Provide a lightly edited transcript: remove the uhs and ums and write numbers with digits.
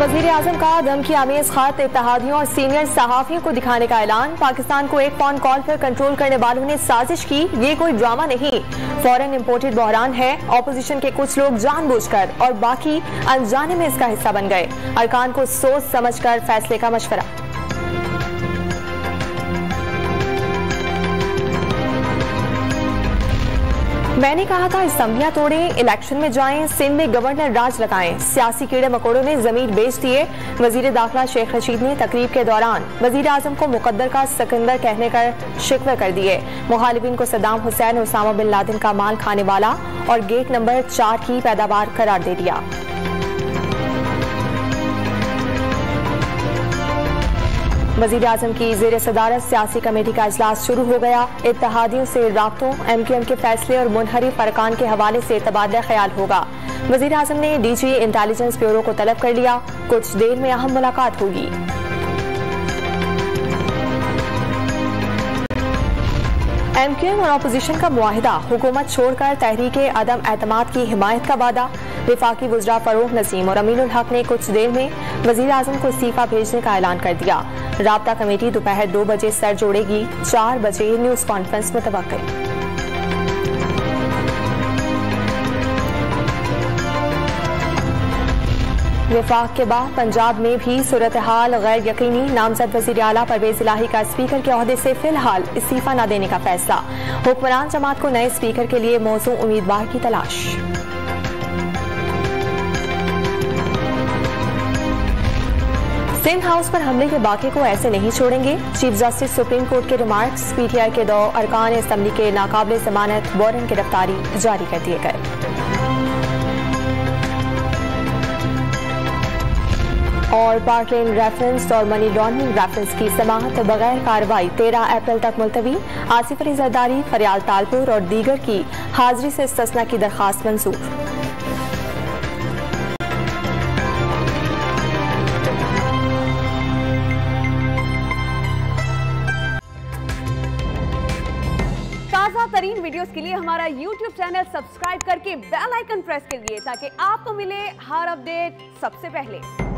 वज़ीर आज़म का धमकी आमेज खत इत्तेहादियों और सीनियर सहाफियों को दिखाने का ऐलान। पाकिस्तान को एक फोन कॉल पर कंट्रोल करने वालों ने साजिश की, ये कोई ड्रामा नहीं, फॉरेन इम्पोर्टेड बहरान है। ऑपोजिशन के कुछ लोग जानबूझकर और बाकी अनजाने में इसका हिस्सा बन गए। अरकान को सोच समझकर फैसले का मशवरा। मैंने कहा था असम्बलियां तोड़ें, इलेक्शन में जाएं, सिंध में गवर्नर राज लगाएं। सियासी कीड़े मकोड़ों ने जमीन बेच दिए। वजीर दाखिला शेख रशीद ने तकरीब के दौरान वजीर आजम को मुकद्दर का सिकंदर कहने का शिकवे कर दिए। मुखालिफिन को सद्दाम हुसैन और उसामा बिन लादेन का माल खाने वाला और गेट नंबर 4 की पैदावार करार दे दिया। वज़ीर आज़म की ज़ेर सदारत सियासी कमेटी का इजलास शुरू हो गया। इत्तेहादियों से राब्तों, MQM के फैसले और मुनहरिफ अरकान के हवाले से तबादला ख्याल होगा। वज़ीर आज़म ने DG इंटेलिजेंस ब्यूरो को तलब कर लिया। कुछ देर में अहम मुलाकात होगी। MQM और अपोजिशन का मुआहिदा, हुकूमत छोड़कर तहरीके अदम एतमाद की हिमायत का वादा। विफाकी वुज़रा फरूख नसीम और अमीनुल हक ने कुछ देर में वज़ीर आज़म को इस्तीफा भेजने का ऐलान कर दिया। राब्ता कमेटी दोपहर 2 बजे सर जोड़ेगी। 4 बजे न्यूज़ कॉन्फ्रेंस मुतवक्किल। विफाक के बाद पंजाब में भी सूरत हाल गैर यकीनी। नामजद वज़ीर आला परवेज इलाही का स्पीकर के ओहदे से फिलहाल इस्तीफा न देने का फैसला। हुक्मरान जमात को नए स्पीकर के लिए मौजूद उम्मीदवार की तलाश। सिंध हाउस पर हमले के वाक़े को ऐसे नहीं छोड़ेंगे। चीफ जस्टिस सुप्रीम कोर्ट के रिमार्क्स। PTI के 2 अरकान असम्बली के नाकाबिले जमानत वारंट गिरफ्तारी जारी कर दिए गए। और पार्कलैंड रेफरेंस और मनी लॉन्ड्रिंग रेफरेंस की समाअत बगैर कार्रवाई 13 अप्रैल तक मुलतवी। आसिफ अली जरदारी, फरियाल तालपुर और दीगर की हाजिरी से इस्तिस्ना की दरखास्त मंजूर। ताज़ा तरीन वीडियोस के लिए हमारा YouTube चैनल सब्सक्राइब करके बेल आइकन प्रेस करिए ताकि आपको मिले हर अपडेट सबसे पहले।